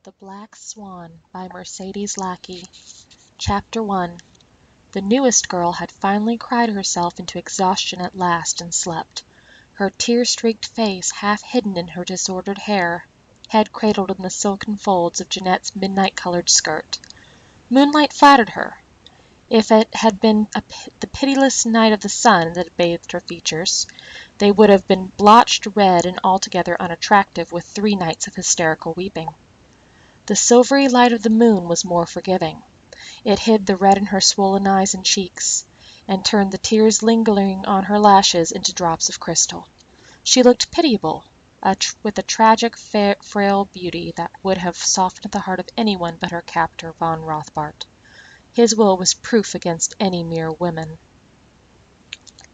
The Black Swan by Mercedes Lackey. Chapter 1. The newest girl had finally cried herself into exhaustion at last and slept, her tear-streaked face half hidden in her disordered hair, head cradled in the silken folds of Jeanette's midnight-colored skirt. Moonlight flattered her. If it had been the pitiless night of the sun that had bathed her features, they would have been blotched red and altogether unattractive with 3 nights of hysterical weeping. The silvery light of the moon was more forgiving. It hid the red in her swollen eyes and cheeks, and turned the tears lingering on her lashes into drops of crystal. She looked pitiable, with a tragic, frail beauty that would have softened the heart of anyone but her captor, von Rothbart. His will was proof against any mere woman.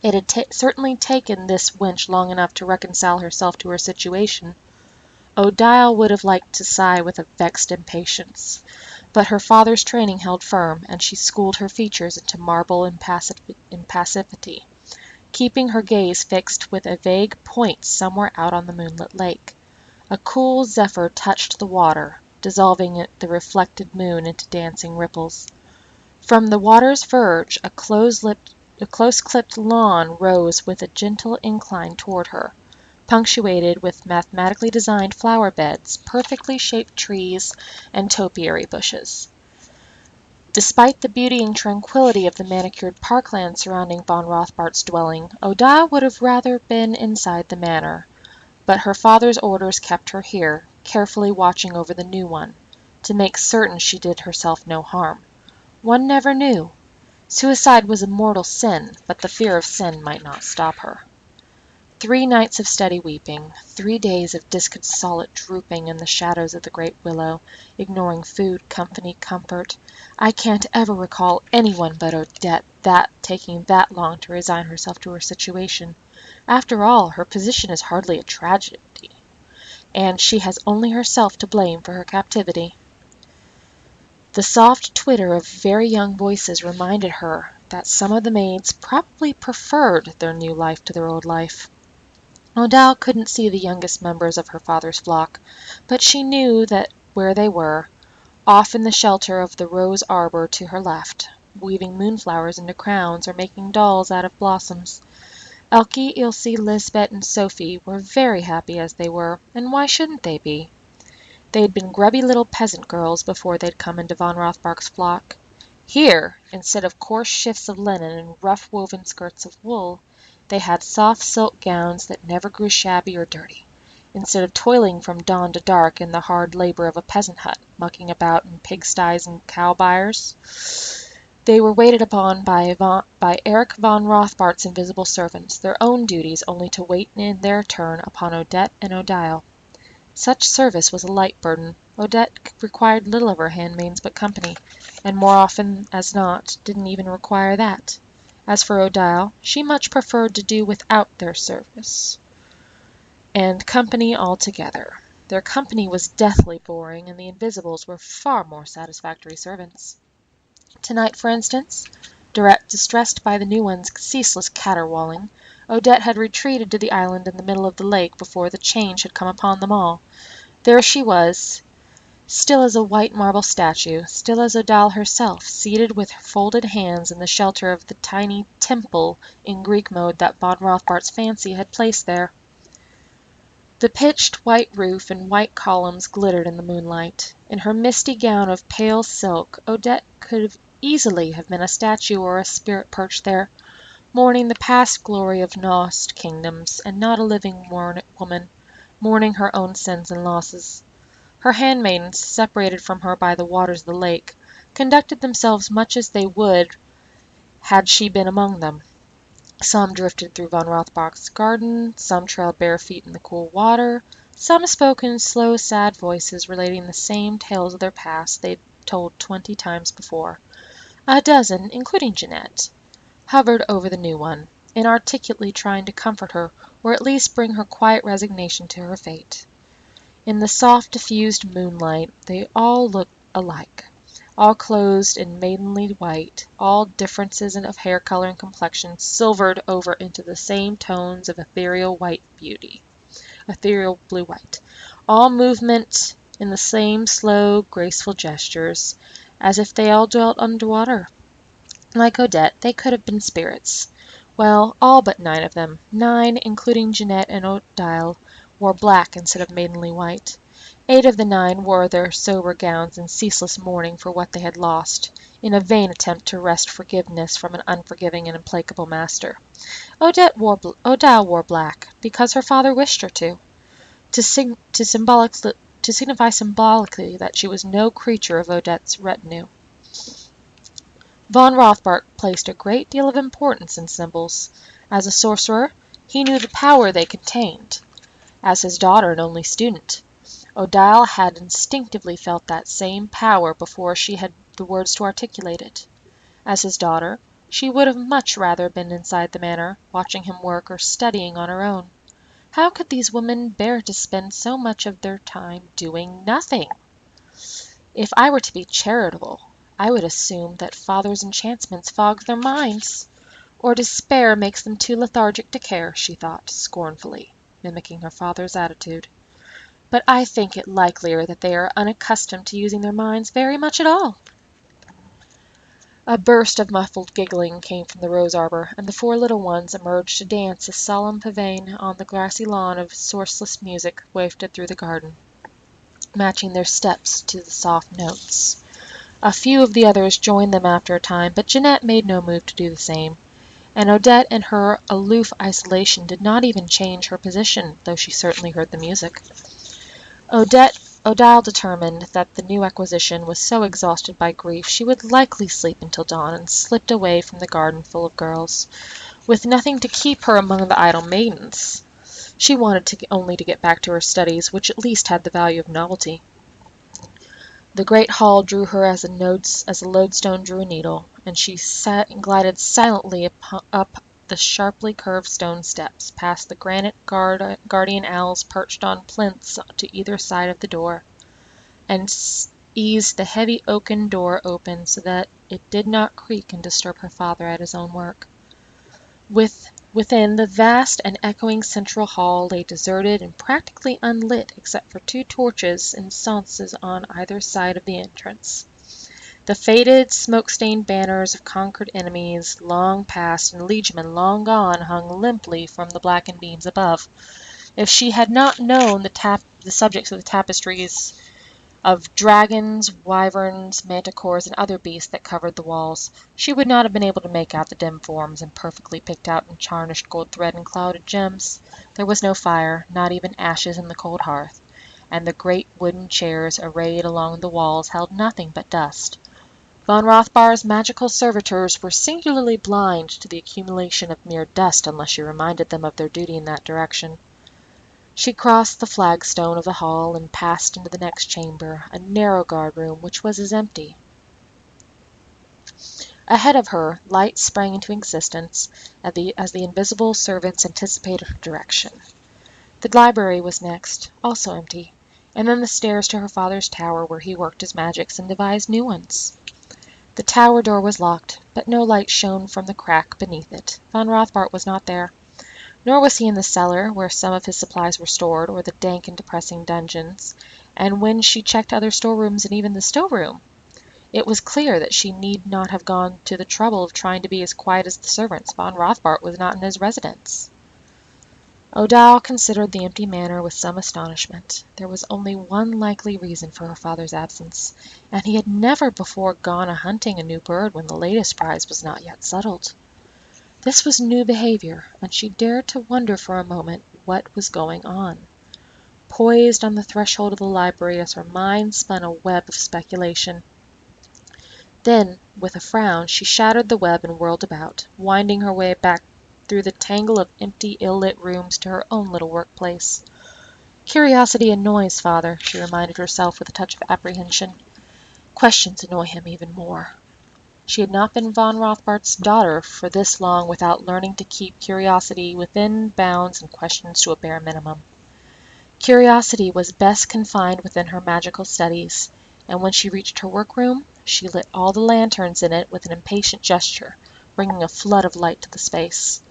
It had certainly taken this wench long enough to reconcile herself to her situation. Odile would have liked to sigh with a vexed impatience, but her father's training held firm, and she schooled her features into marble impassivity, keeping her gaze fixed with a vague point somewhere out on the moonlit lake. A cool zephyr touched the water, dissolving the reflected moon into dancing ripples. From the water's verge a close-clipped lawn rose with a gentle incline toward her, punctuated with mathematically designed flower beds, perfectly shaped trees, and topiary bushes. Despite the beauty and tranquillity of the manicured parkland surrounding von Rothbart's dwelling, Odile would have rather been inside the manor, but her father's orders kept her here, carefully watching over the new one, to make certain she did herself no harm. One never knew. Suicide was a mortal sin, but the fear of sin might not stop her. 3 nights of steady weeping, 3 days of disconsolate drooping in the shadows of the great willow, ignoring food, company, comfort. I can't ever recall anyone but Odette taking that long to resign herself to her situation. After all, her position is hardly a tragedy, and she has only herself to blame for her captivity. The soft twitter of very young voices reminded her that some of the maids probably preferred their new life to their old life. Odile couldn't see the youngest members of her father's flock, but she knew that where they were, off in the shelter of the rose arbor to her left, weaving moonflowers into crowns or making dolls out of blossoms. Elke, Ilse, Lisbeth, and Sophie were very happy as they were, and why shouldn't they be? They'd been grubby little peasant girls before they'd come into von Rothbart's flock. Here, instead of coarse shifts of linen and rough woven skirts of wool, they had soft silk gowns that never grew shabby or dirty. Instead of toiling from dawn to dark in the hard labor of a peasant hut, mucking about in pigsties and cow byres, they were waited upon by Eric von Rothbart's invisible servants, their own duties only to wait in their turn upon Odette and Odile. Such service was a light burden. Odette required little of her handmaids but company, and more often as not didn't even require that. As for Odile, she much preferred to do without their service and company altogether. Their company was deathly boring, and the invisibles were far more satisfactory servants. Tonight, for instance, distressed by the new one's ceaseless caterwauling, Odette had retreated to the island in the middle of the lake before the change had come upon them all. There she was, still as a white marble statue, still as Odile herself, seated with folded hands in the shelter of the tiny temple in Greek mode that von Rothbart's fancy had placed there. The pitched white roof and white columns glittered in the moonlight. In her misty gown of pale silk, Odette could easily have been a statue or a spirit perched there, mourning the past glory of lost kingdoms, and not a living woman, mourning her own sins and losses. Her handmaidens, separated from her by the waters of the lake, conducted themselves much as they would had she been among them. Some drifted through von Rothbart's garden, some trailed bare feet in the cool water, some spoke in slow, sad voices relating the same tales of their past they'd told 20 times before. A dozen, including Jeanette, hovered over the new one, inarticulately trying to comfort her, or at least bring her quiet resignation to her fate. In the soft, diffused moonlight, they all looked alike, all clothed in maidenly white, all differences of hair color and complexion silvered over into the same tones of ethereal blue-white, all movement in the same slow, graceful gestures, as if they all dwelt underwater. Like Odette, they could have been spirits. Well, all but 9 of them, 9, including Jeanette and Odile, wore black instead of maidenly white. 8 of the 9 wore their sober gowns in ceaseless mourning for what they had lost, in a vain attempt to wrest forgiveness from an unforgiving and implacable master. Odile wore black, because her father wished her to signify symbolically that she was no creature of Odette's retinue. Von Rothbart placed a great deal of importance in symbols. As a sorcerer, he knew the power they contained. As his daughter and only student, Odile had instinctively felt that same power before she had the words to articulate it. As his daughter, she would have much rather been inside the manor, watching him work or studying on her own. How could these women bear to spend so much of their time doing nothing? If I were to be charitable, I would assume that father's enchantments fog their minds, or despair makes them too lethargic to care, she thought, scornfully, mimicking her father's attitude. But I think it likelier that they are unaccustomed to using their minds very much at all. A burst of muffled giggling came from the rose arbor, and the 4 little ones emerged to dance a solemn pavane on the grassy lawn of sourceless music wafted through the garden, matching their steps to the soft notes. A few of the others joined them after a time, but Jeanette made no move to do the same, and Odette in her aloof isolation did not even change her position, though she certainly heard the music. Odile determined that the new acquisition was so exhausted by grief she would likely sleep until dawn, and slipped away from the garden full of girls, with nothing to keep her among the idle maidens. She wanted only to get back to her studies, which at least had the value of novelty. The great hall drew her as a lodestone drew a needle, and she sat and glided silently up the sharply curved stone steps, past the granite guardian owls perched on plinths to either side of the door, and eased the heavy oaken door open so that it did not creak and disturb her father at his own work. Within the vast and echoing central hall lay deserted and practically unlit except for 2 torches in sconces on either side of the entrance. The faded, smoke-stained banners of conquered enemies long past and liegemen long gone hung limply from the blackened beams above. If she had not known the subjects of the tapestries of dragons, wyverns, manticores, and other beasts that covered the walls, she would not have been able to make out the dim forms, imperfectly picked out in tarnished gold thread and clouded gems. There was no fire, not even ashes in the cold hearth, and the great wooden chairs arrayed along the walls held nothing but dust. Von Rothbart's magical servitors were singularly blind to the accumulation of mere dust unless you reminded them of their duty in that direction. She crossed the flagstone of the hall and passed into the next chamber, a narrow guard-room which was as empty. Ahead of her, light sprang into existence as the invisible servants anticipated her direction. The library was next, also empty, and then the stairs to her father's tower where he worked his magics and devised new ones. The tower door was locked, but no light shone from the crack beneath it. Von Rothbart was not there. Nor was he in the cellar, where some of his supplies were stored, or the dank and depressing dungeons, and when she checked other storerooms and even the storeroom, it was clear that she need not have gone to the trouble of trying to be as quiet as the servants. Von Rothbart was not in his residence. Odile considered the empty manor with some astonishment. There was only one likely reason for her father's absence, and he had never before gone a-hunting a new bird when the latest prize was not yet settled. This was new behavior, and she dared to wonder for a moment what was going on. Poised on the threshold of the library as her mind spun a web of speculation. Then, with a frown, she shattered the web and whirled about, winding her way back through the tangle of empty, ill-lit rooms to her own little workplace. Curiosity annoys father, she reminded herself with a touch of apprehension. Questions annoy him even more. She had not been Von Rothbart's daughter for this long without learning to keep curiosity within bounds and questions to a bare minimum. Curiosity was best confined within her magical studies, and when she reached her workroom, she lit all the lanterns in it with an impatient gesture, bringing a flood of light to the space.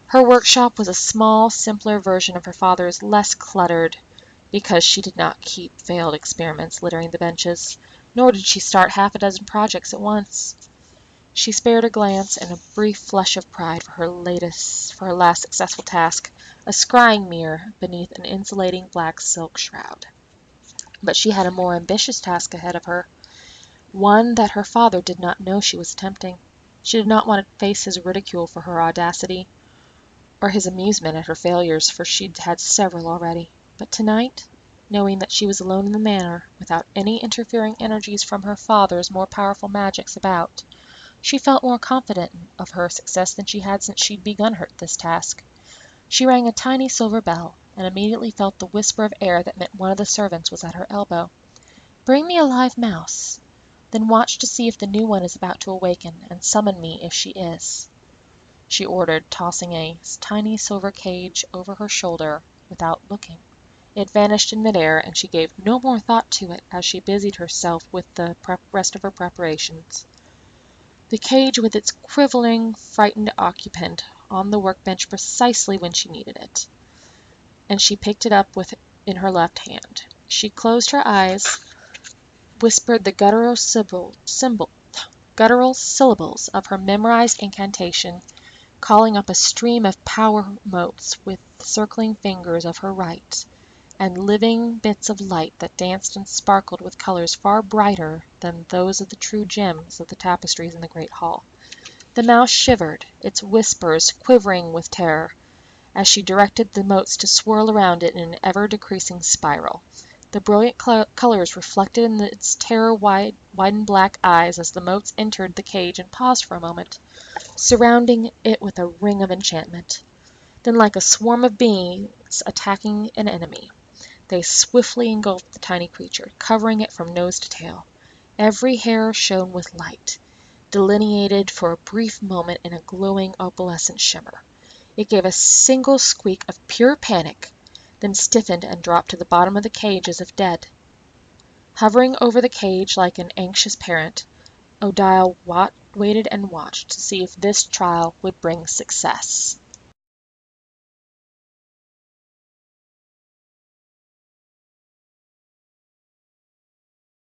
Her workshop was a small, simpler version of her father's less cluttered, because she did not keep failed experiments littering the benches, nor did she start half a dozen projects at once. She spared a glance and a brief flush of pride for her last successful task, a scrying mirror beneath an insulating black silk shroud. But she had a more ambitious task ahead of her, one that her father did not know she was attempting. She did not want to face his ridicule for her audacity, or his amusement at her failures, for she'd had several already. But tonight, knowing that she was alone in the manor, without any interfering energies from her father's more powerful magics about, she felt more confident of her success than she had since she'd begun this task. She rang a tiny silver bell, and immediately felt the whisper of air that meant one of the servants was at her elbow. "Bring me a live mouse. Then watch to see if the new one is about to awaken, and summon me if she is," she ordered, tossing a tiny silver cage over her shoulder without looking. It vanished in midair, and she gave no more thought to it as she busied herself with the rest of her preparations. The cage with its quivering, frightened occupant on the workbench precisely when she needed it, and she picked it up in her left hand. She closed her eyes, whispered the guttural syllables of her memorized incantation, calling up a stream of power motes with circling fingers of her right, and living bits of light that danced and sparkled with colors far brighter than those of the true gems of the tapestries in the great hall. The mouse shivered, its whiskers quivering with terror, as she directed the motes to swirl around it in an ever-decreasing spiral. The brilliant colors reflected in its terror-widened black eyes as the motes entered the cage and paused for a moment, surrounding it with a ring of enchantment. Then, like a swarm of bees attacking an enemy, they swiftly engulfed the tiny creature, covering it from nose to tail. Every hair shone with light, delineated for a brief moment in a glowing opalescent shimmer. It gave a single squeak of pure panic, then stiffened and dropped to the bottom of the cage as if dead. Hovering over the cage like an anxious parent, Odile waited and watched to see if this trial would bring success.